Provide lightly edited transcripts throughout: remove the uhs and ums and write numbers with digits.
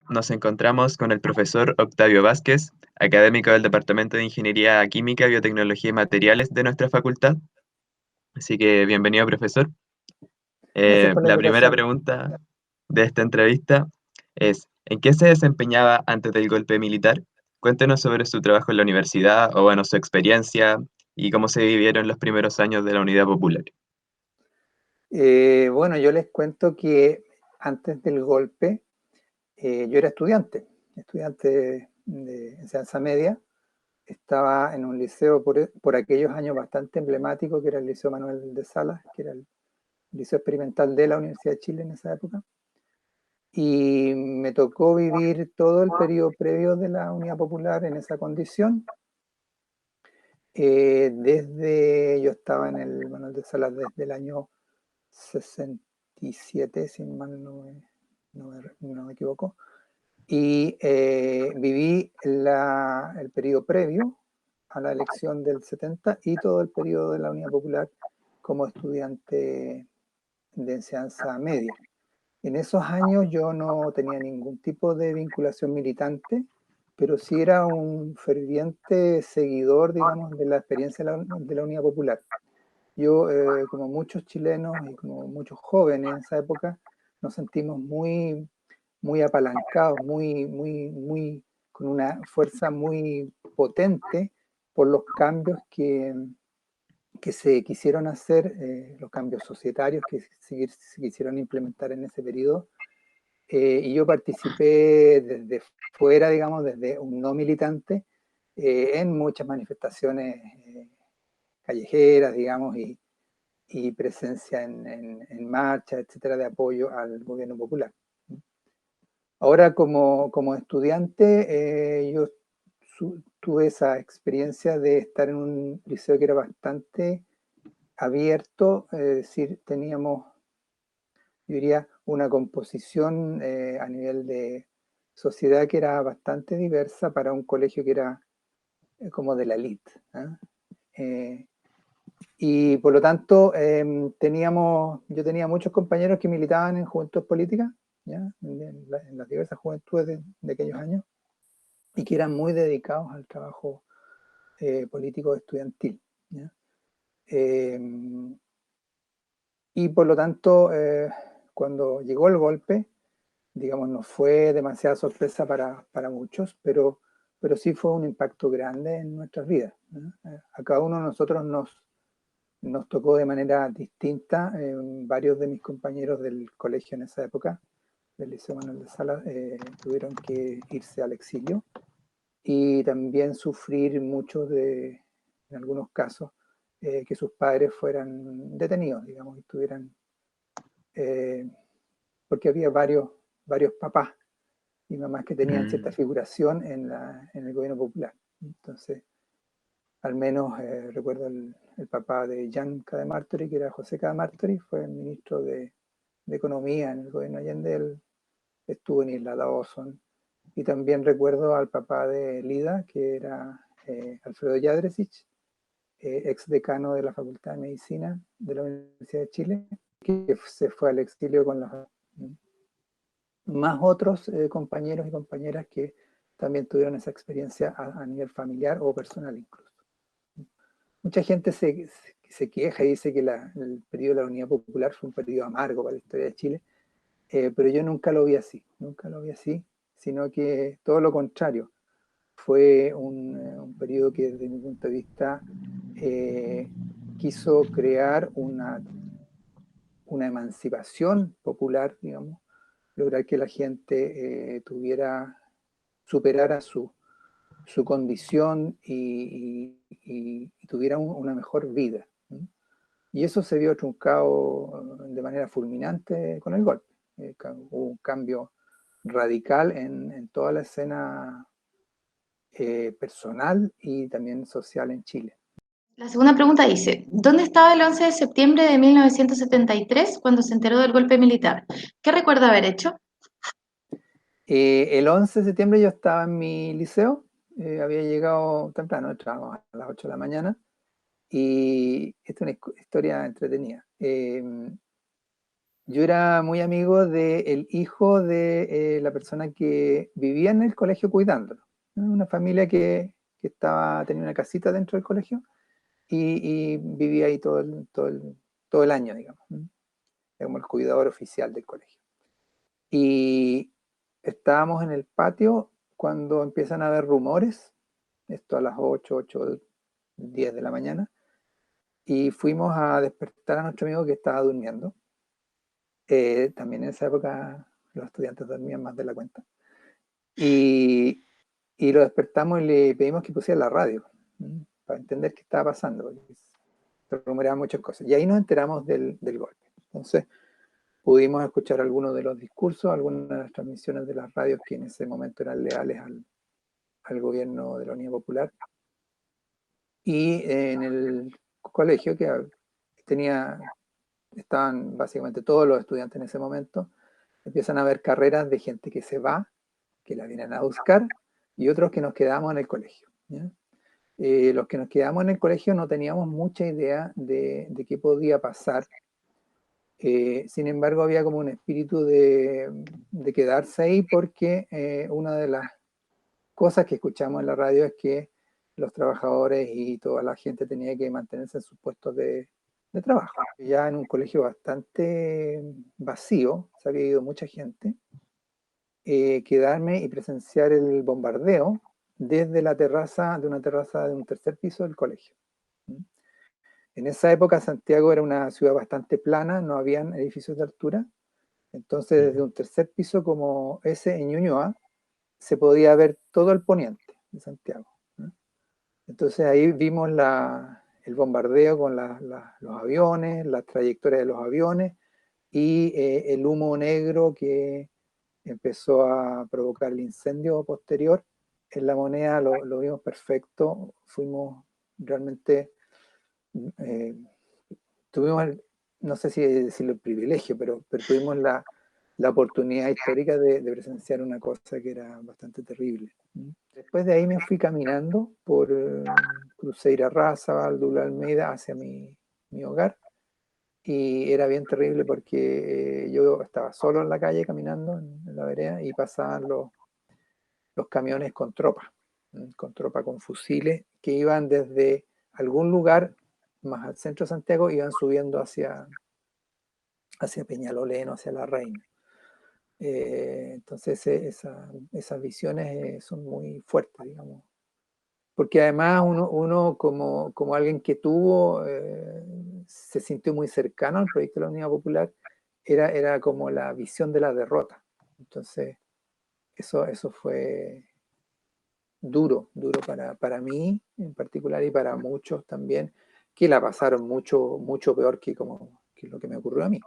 nos encontramos con el profesor Octavio Vázquez, académico del Departamento de Ingeniería Química, Biotecnología y Materiales de nuestra facultad. Así que bienvenido, profesor. Gracias por la La primera invitación. pregunta de esta entrevista es, ¿en qué se desempeñaba antes del golpe militar? Cuéntenos sobre su trabajo en la universidad o, bueno, su experiencia y cómo se vivieron los primeros años de la Unidad Popular. Bueno, yo les cuento que antes del golpe yo era estudiante de enseñanza media. Estaba en un liceo por aquellos años bastante emblemático, que era el Liceo Manuel de Salas, que era el liceo experimental de la Universidad de Chile en esa época. Y me tocó vivir todo el periodo previo de la Unidad Popular en esa condición. Yo estaba en el Manuel de Salas desde el año 67, si mal no me equivoco, y viví el periodo previo a la elección del 70 y todo el periodo de la Unidad Popular como estudiante de enseñanza media. En esos años yo no tenía ningún tipo de vinculación militante, pero sí era un ferviente seguidor, digamos, de la experiencia de la Unidad Popular. Yo, como muchos chilenos y como muchos jóvenes en esa época, nos sentimos muy apalancados, con una fuerza muy potente por los cambios que se quisieron hacer, los cambios societarios que se quisieron implementar en ese periodo. Y yo participé desde fuera, digamos, desde un no militante, en muchas manifestaciones callejeras, digamos, y presencia en marcha, etcétera, de apoyo al gobierno popular. Ahora, como estudiante, yo tuve esa experiencia de estar en un liceo que era bastante abierto, es decir, teníamos, yo diría, una composición a nivel de sociedad que era bastante diversa para un colegio que era como de la elite, ¿eh? Y por lo tanto, yo tenía muchos compañeros que militaban en juventudes políticas, ¿ya? En las diversas juventudes de aquellos años, y que eran muy dedicados al trabajo político estudiantil, ¿ya? Eh, y por lo tanto, cuando llegó el golpe, digamos, no fue demasiada sorpresa para muchos, pero sí fue un impacto grande en nuestras vidas, ¿no? A cada uno de nosotros nos tocó de manera distinta. Varios de mis compañeros del colegio en esa época, del Liceo Manuel de Salas, tuvieron que irse al exilio y también sufrir en algunos casos, que sus padres fueran detenidos, digamos, y eh, porque había varios papás y mamás que tenían cierta Mm, figuración en el gobierno popular. Entonces, al menos recuerdo el papá de Jan Cademartori, que era José Cademartori, fue el ministro de Economía en el gobierno Allende. Él estuvo en Isla Dawson. Y también recuerdo al papá de Lida, que era Alfredo Jadresich, ex decano de la Facultad de Medicina de la Universidad de Chile, que se fue al exilio con la más otros compañeros y compañeras que también tuvieron esa experiencia a nivel familiar o personal incluso. Mucha gente se queja y dice que el periodo de la Unidad Popular fue un periodo amargo para la historia de Chile, pero yo nunca lo vi así, sino que todo lo contrario. Fue un periodo que desde mi punto de vista eh, quiso crear una emancipación popular, digamos, lograr que la gente superara su condición y tuviera una mejor vida. Y eso se vio truncado de manera fulminante con el golpe. Hubo un cambio radical en toda la escena personal y también social en Chile. La segunda pregunta dice, ¿dónde estaba el 11 de septiembre de 1973 cuando se enteró del golpe militar? ¿Qué recuerda haber hecho? El 11 de septiembre yo estaba en mi liceo, había llegado temprano, entrábamos a las 8 de la mañana, y esta es una historia entretenida. Yo era muy amigo del hijo de la persona que vivía en el colegio cuidándolo, ¿no? Una familia que tenía una casita dentro del colegio y vivía ahí todo el año, digamos, ¿no? Era como el cuidador oficial del colegio. Y estábamos en el patio cuando empiezan a haber rumores, esto a las 10 de la mañana, y fuimos a despertar a nuestro amigo que estaba durmiendo. También en esa época los estudiantes dormían más de la cuenta. Y lo despertamos y le pedimos que pusiera la radio, para entender qué estaba pasando, porque se rumoreaban muchas cosas. Y ahí nos enteramos del golpe. Entonces pudimos escuchar algunos de los discursos, algunas de las transmisiones de las radios que en ese momento eran leales al gobierno de la Unidad Popular. Y en el colegio que estaban básicamente todos los estudiantes en ese momento, empiezan a haber carreras de gente que se va, que la vienen a buscar, y otros que nos quedamos en el colegio, ¿ya? Los que nos quedamos en el colegio no teníamos mucha idea de qué podía pasar. Sin embargo, había como un espíritu de quedarse ahí porque una de las cosas que escuchamos en la radio es que los trabajadores y toda la gente tenía que mantenerse en sus puestos de trabajo. Ya en un colegio bastante vacío, se había ido mucha gente, quedarme y presenciar el bombardeo desde la terraza, de una terraza de un tercer piso del colegio. En esa época Santiago era una ciudad bastante plana, no habían edificios de altura, entonces desde un tercer piso como ese en Ñuñoa se podía ver todo el poniente de Santiago, ¿no? Entonces ahí vimos el bombardeo con los aviones, la trayectoria de los aviones y el humo negro que empezó a provocar el incendio posterior. En La Moneda lo vimos perfecto, fuimos realmente, tuvimos, no sé si decirlo el privilegio, pero tuvimos la oportunidad histórica de presenciar una cosa que era bastante terrible. Después de ahí me fui caminando por Cruzeiro Raza, Dula Almeida, hacia mi hogar, y era bien terrible porque yo estaba solo en la calle caminando en la vereda y pasaban los camiones con tropa con fusiles que iban desde algún lugar más al centro de Santiago, iban subiendo hacia Peñalolén, hacia La Reina. Entonces esas visiones son muy fuertes, digamos. Porque además uno como alguien que se sintió muy cercano al proyecto de la Unidad Popular, era como la visión de la derrota. Entonces eso fue duro para mí en particular y para muchos también, que la pasaron mucho peor que lo que me ocurrió a mí.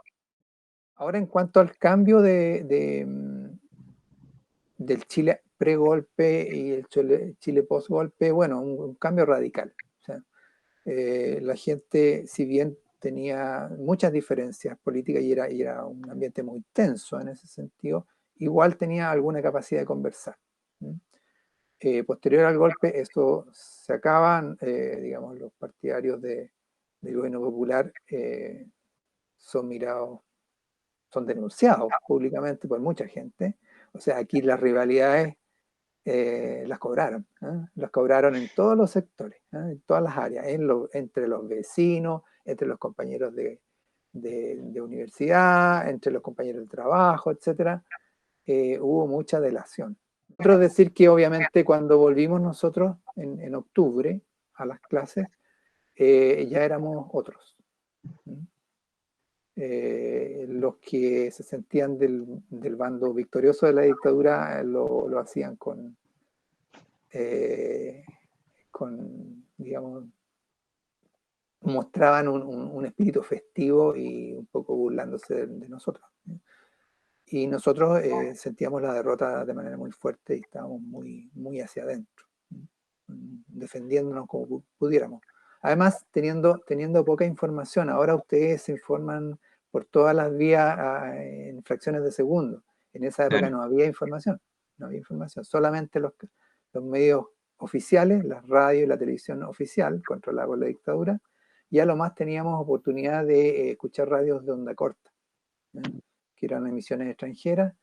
Ahora, en cuanto al cambio del Chile pre-golpe y el Chile post-golpe, bueno, un cambio radical. O sea, la gente, si bien tenía muchas diferencias políticas y era un ambiente muy tenso en ese sentido, igual tenía alguna capacidad de conversar. Posterior al golpe, esto se acaban, digamos, los partidarios del gobierno popular son denunciados públicamente por mucha gente. O sea, aquí las rivalidades las cobraron en todos los sectores, en todas las áreas, entre los vecinos, entre los compañeros de universidad, entre los compañeros de trabajo, etc. Hubo mucha delación. Otro decir que obviamente cuando volvimos nosotros en octubre a las clases, ya éramos otros. Los que se sentían del bando victorioso de la dictadura lo hacían digamos, mostraban un espíritu festivo y un poco burlándose de nosotros. Y nosotros sentíamos la derrota de manera muy fuerte y estábamos muy hacia adentro, defendiéndonos como pudiéramos. Además, teniendo poca información, ahora ustedes se informan por todas las vías en fracciones de segundo. En esa época Claro. no había información, solamente los medios oficiales, la radio y la televisión oficial, controlada por la dictadura, y a lo más teníamos oportunidad de escuchar radios de onda corta. que eran emisiones extranjeras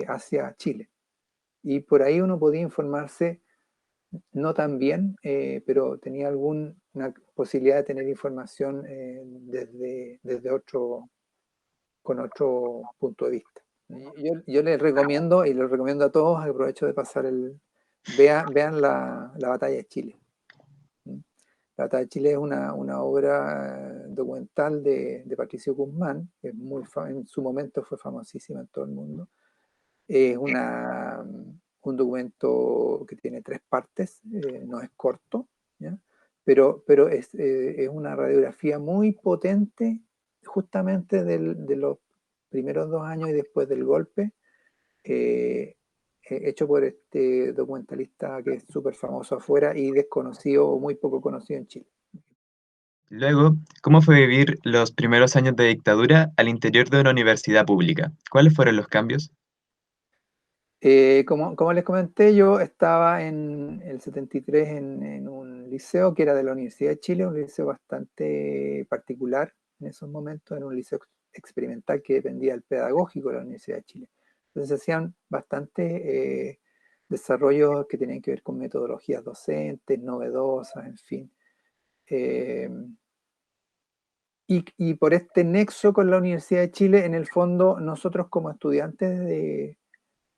hacia Chile. Y por ahí uno podía informarse, no tan bien, pero tenía alguna posibilidad de tener información desde con otro punto de vista. Yo les recomiendo, y les recomiendo a todos, aprovecho de pasar vean la Batalla de Chile. La Batalla de Chile es una obra documental de Patricio Guzmán, que en su momento fue famosísima en todo el mundo. Es un documento que tiene 3 partes, no es corto, ¿ya? Pero es una radiografía muy potente justamente de los primeros 2 años y después del golpe, hecho por este documentalista que es súper famoso afuera y desconocido o muy poco conocido en Chile. Luego, ¿cómo fue vivir los primeros años de dictadura al interior de una universidad pública? ¿Cuáles fueron los cambios? Como les comenté, yo estaba en el 73 en un liceo que era de la Universidad de Chile, un liceo bastante particular en esos momentos, era un liceo experimental que dependía del pedagógico de la Universidad de Chile. Entonces hacían bastante desarrollos que tenían que ver con metodologías docentes, novedosas, en fin. Y por este nexo con la Universidad de Chile, en el fondo, nosotros como estudiantes de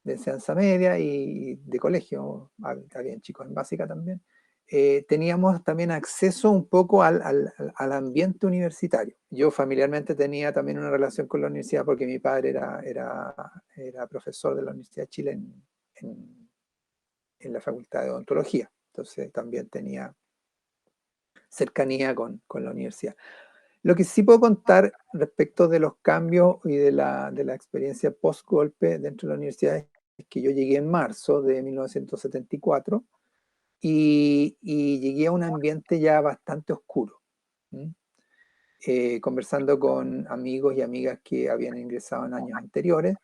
enseñanza media y de colegio, había chicos en básica también, teníamos también acceso un poco al ambiente universitario. Yo familiarmente tenía también una relación con la universidad porque mi padre era profesor de la Universidad de Chile en la Facultad de Odontología, entonces también tenía cercanía con la universidad. Lo que sí puedo contar respecto de los cambios y de la experiencia post-golpe dentro de la universidad es que yo llegué en marzo de 1974 y llegué a un ambiente ya bastante oscuro. Conversando con amigos y amigas que habían ingresado en años anteriores,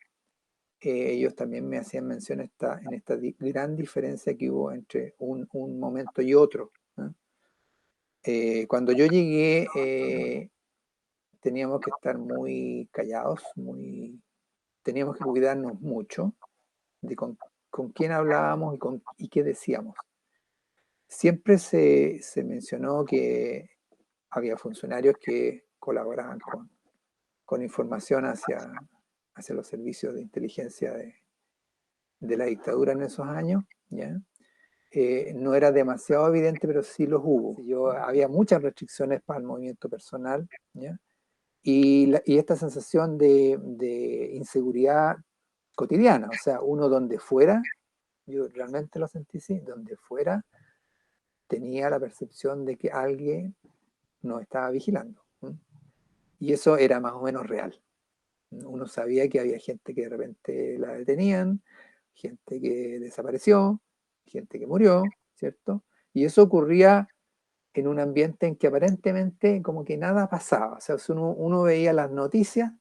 ellos también me hacían mención en esta gran diferencia que hubo entre un momento y otro. Cuando yo llegué, teníamos que estar muy callados, teníamos que cuidarnos mucho de con quién hablábamos y qué decíamos. Siempre se mencionó que había funcionarios que colaboraban con información hacia los servicios de inteligencia de la dictadura en esos años, ¿ya? No era demasiado evidente, pero sí los hubo. Había muchas restricciones para el movimiento personal, ¿ya? Y esta sensación de inseguridad cotidiana, o sea, uno donde fuera, yo realmente lo sentí así, donde fuera tenía la percepción de que alguien nos estaba vigilando. Y eso era más o menos real. Uno sabía que había gente que de repente la detenían, gente que desapareció, gente que murió, ¿cierto? Y eso ocurría en un ambiente en que aparentemente como que nada pasaba. O sea, si uno veía las noticias,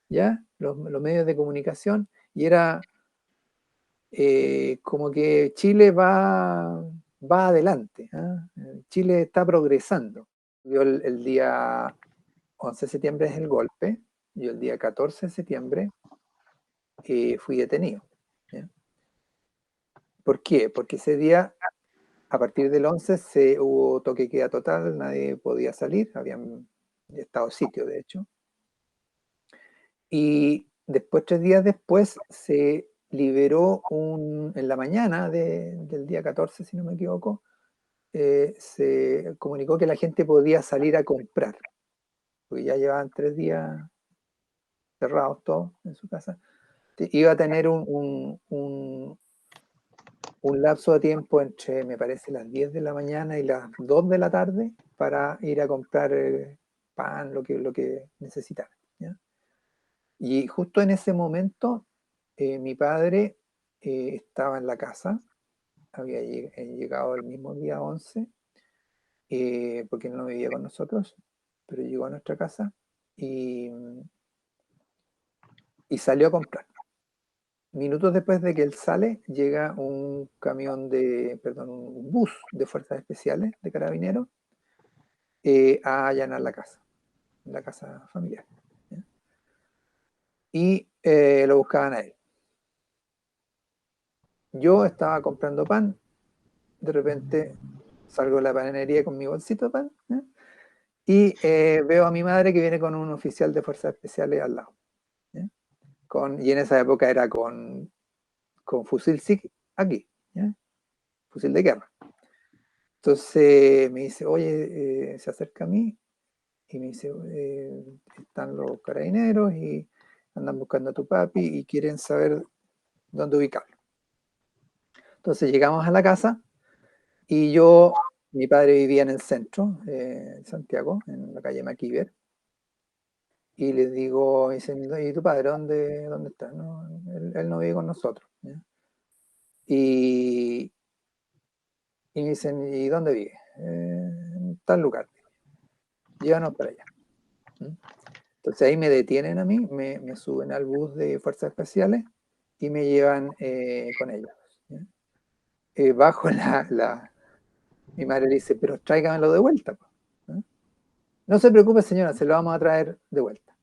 ¿ya? Los medios de comunicación, y era como que Chile va adelante, ¿eh? Chile está progresando. Yo el día 11 de septiembre es el golpe, yo el día 14 de septiembre fui detenido, ¿ya? ¿Por qué? Porque ese día, a partir del 11, hubo toque de queda total, nadie podía salir, habían estado sitio de hecho, y después, 3 días después, se liberó en la mañana del día 14, si no me equivoco, se comunicó que la gente podía salir a comprar, porque ya llevaban 3 días cerrados todos en su casa. Iba a tener un lapso de tiempo entre, me parece, las 10 de la mañana y las 2 de la tarde para ir a comprar pan, lo que necesitaran, ¿ya? Y justo en ese momento, mi padre estaba en la casa, había llegado el mismo día 11, porque él no vivía con nosotros, pero llegó a nuestra casa y salió a comprar. Minutos después de que él sale, llega un un bus de fuerzas especiales de carabineros a allanar la casa familiar, ¿ya? y lo buscaban a él. Yo estaba comprando pan, de repente salgo de la panadería con mi bolsito de pan, y veo a mi madre que viene con un oficial de fuerzas especiales al lado. ¿Ya? Y en esa época era con fusil SIG aquí, ¿ya? Fusil de guerra. Entonces me dice, oye, se acerca a mí y me dice, están los carabineros y andan buscando a tu papi y quieren saber dónde ubicarlo. Entonces llegamos a la casa y mi padre vivía en el centro de Santiago, en la calle Maquiver, y les digo, me dicen, ¿y tu padre dónde está? No, él no vive con nosotros. ¿Ya? Y me dicen, ¿y dónde vive? En tal lugar. Llévanos para allá. Entonces ahí me detienen a mí, me suben al bus de fuerzas especiales y me llevan con ellos. Bajo mi madre le dice, pero tráigamelo de vuelta. ¿Eh? No se preocupe, señora, se lo vamos a traer de vuelta.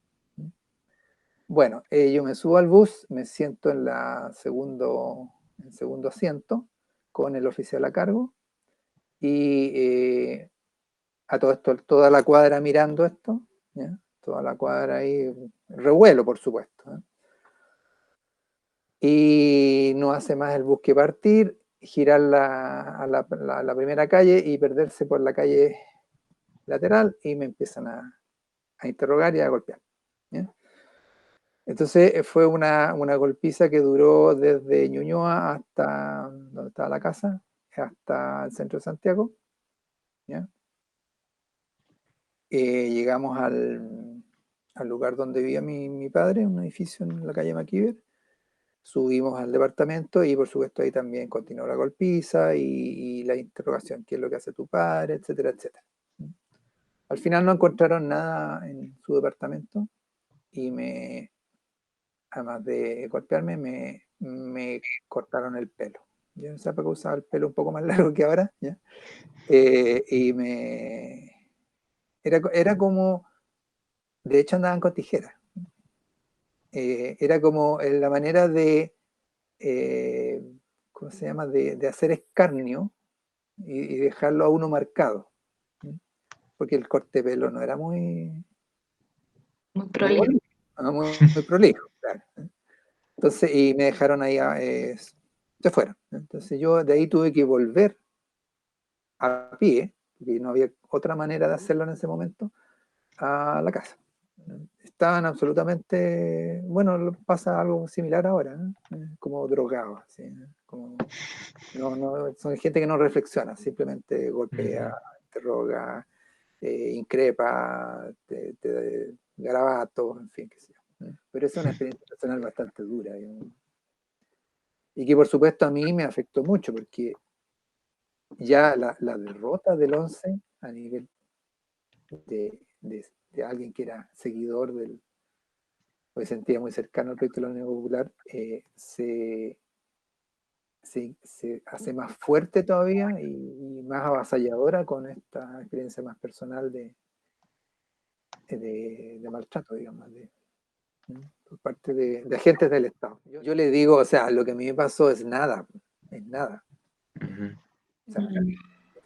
Bueno, yo me subo al bus, me siento en el segundo asiento con el oficial a cargo y a todo esto, toda la cuadra mirando esto, ¿ya? Toda la cuadra ahí, revuelo por supuesto. Y no hace más el bus que partir, girar a la primera calle y perderse por la calle lateral y me empiezan a interrogar y a golpear. ¿Ya? Entonces fue una golpiza que duró desde Ñuñoa hasta donde estaba la casa, hasta el centro de Santiago. ¿Ya? Llegamos al lugar donde vivía mi padre, un edificio en la calle Maquiver. Subimos al departamento y por supuesto ahí también continuó la golpiza y la interrogación, qué es lo que hace tu padre, etcétera, etcétera. Al final no encontraron nada en su departamento y además de golpearme, me cortaron el pelo. Yo en esa época usaba el pelo un poco más largo que ahora, ¿ya? Y era como, de hecho andaban con tijeras. Era como la manera de, ¿cómo se llama?, de hacer escarnio y dejarlo a uno marcado. Porque el corte de pelo no era muy prolijo. bonito, no muy prolijo, claro. Entonces, y me dejaron ahí, se fueron. Entonces yo de ahí tuve que volver a pie, porque no había otra manera de hacerlo en ese momento, a la casa. Estaban absolutamente, bueno, pasa algo similar ahora, como drogados, ¿sí? Como, son gente que no reflexiona, simplemente golpea, interroga, increpa, garabatos, en fin, qué sé yo. Pero es una experiencia personal bastante dura, digamos. Y que por supuesto a mí me afectó mucho, porque ya la derrota del 11 a nivel de alguien que era seguidor o se sentía muy cercano al proyecto de la Unión Popular, se hace más fuerte todavía y más avasalladora con esta experiencia más personal de maltrato, digamos, por parte de agentes del Estado. Yo le digo, o sea, lo que a mí me pasó es nada. O sea,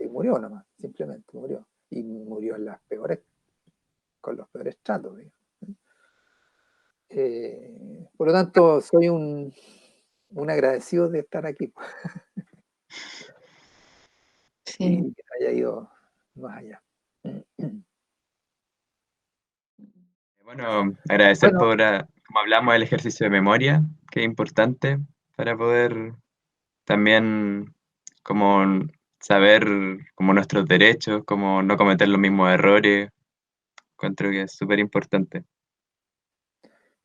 murió nomás, simplemente murió. Y murió en con los peores tratos, digamos. Por lo tanto, soy un agradecido de estar aquí. Sí. Y que haya ido más allá. Bueno, agradecer Bueno, por, como hablamos, el ejercicio de memoria, que es importante para poder también como saber como nuestros derechos, como no cometer los mismos errores. Encuentro que es súper importante.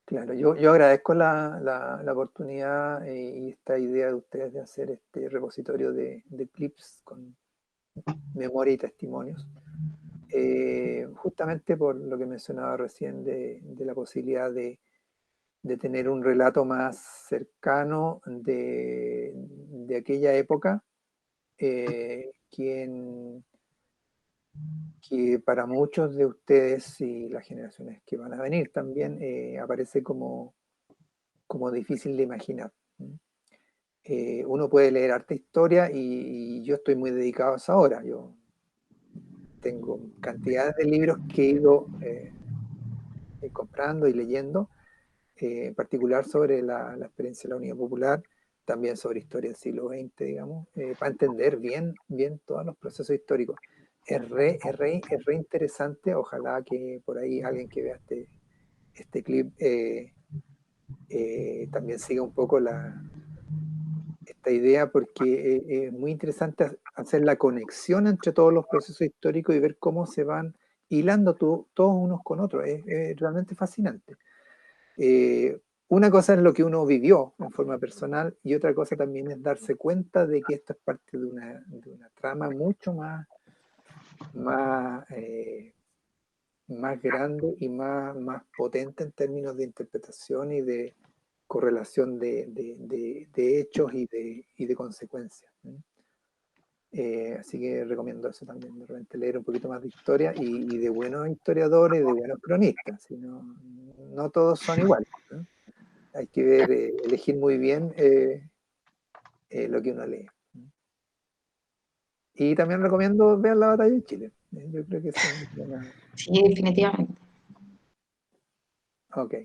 claro, yo agradezco la oportunidad y esta idea de ustedes de hacer este repositorio de clips con memoria y testimonios. Justamente por lo que mencionaba recién de la posibilidad de tener un relato más cercano de aquella época, que para muchos de ustedes y las generaciones que van a venir también aparece como como difícil de imaginar. Uno puede leer harta historia y yo estoy muy dedicado a eso ahora. Yo tengo cantidades de libros que he ido comprando y leyendo, en particular sobre la experiencia de la Unidad Popular, también sobre historia del siglo XX, digamos, para entender bien todos los procesos históricos. Es re interesante, ojalá que por ahí alguien que vea este clip también siga un poco esta idea, porque es muy interesante hacer la conexión entre todos los procesos históricos y ver cómo se van hilando todos unos con otros. Es realmente fascinante. Una cosa es lo que uno vivió en forma personal y otra cosa también es darse cuenta de que esto es parte de una trama mucho más, más grande y más potente en términos de interpretación y de correlación de hechos y de consecuencias. Así que recomiendo eso también, de repente leer un poquito más de historia y de buenos historiadores, de buenos cronistas, si no todos son iguales, ¿no? Hay que ver, elegir muy bien lo que uno lee. Y también recomiendo ver la batalla de Chile. Yo creo que eso es una... Sí, definitivamente. Ok.